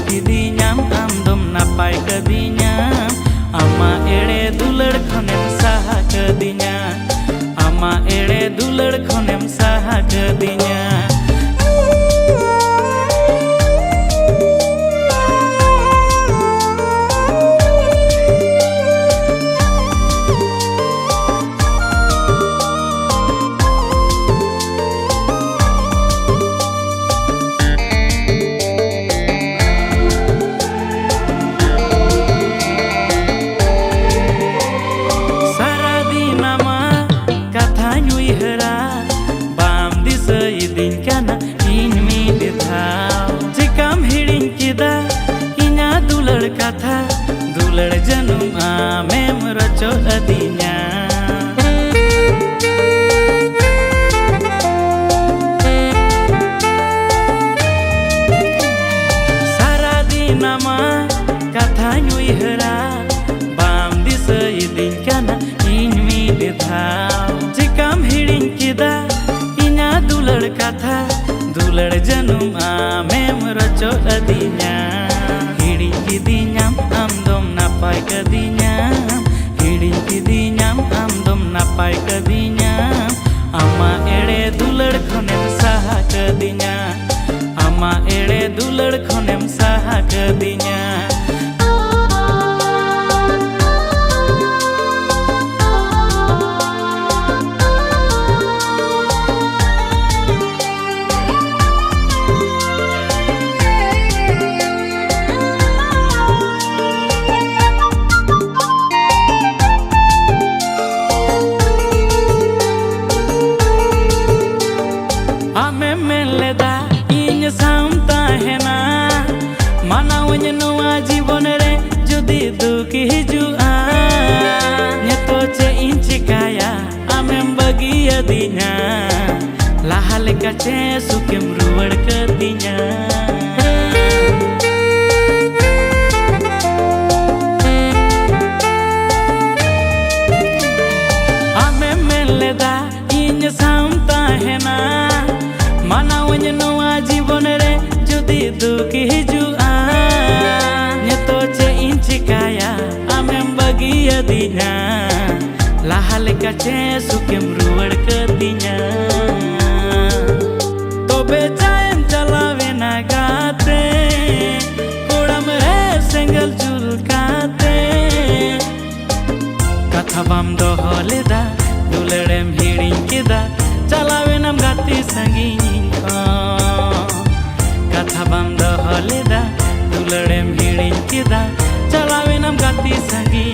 kidiyam amdom napai kadinya ama ere dulad khonem saha kadinya ama ere dulad khonem saha kadinya kata dular janum amem raco adinya saradinama katha nyui hera bam disaidin kana inmi bidhaw jikam hidin kida inya dular katha dular janum amem raco adinya kidiyam amdom napai kadinya hidin kidiyam amdom napai kadinya ama ere dulad khonem saha kadinya ama ere dulad khonem saha kadinya जीवन रे जुदी दुख हिजुआ नेतो चे इन चिकाया आमें बगिया दिnya लाहा लेका चे सुकेम रुवड़ कदिnya आमें मेलेदा इन सामता है ना मानावኝ नवा जीवन रे जुदी दुख हिजुआ dinya laha leka che sukem ruwad kadinya tobe jaem chalawe na gate kodam re sengal julkate katha bam doholeda duladem hidin kida chalawe nam gati sangiin katha bam doholeda duladem hidin kida chalawe nam gati sangiin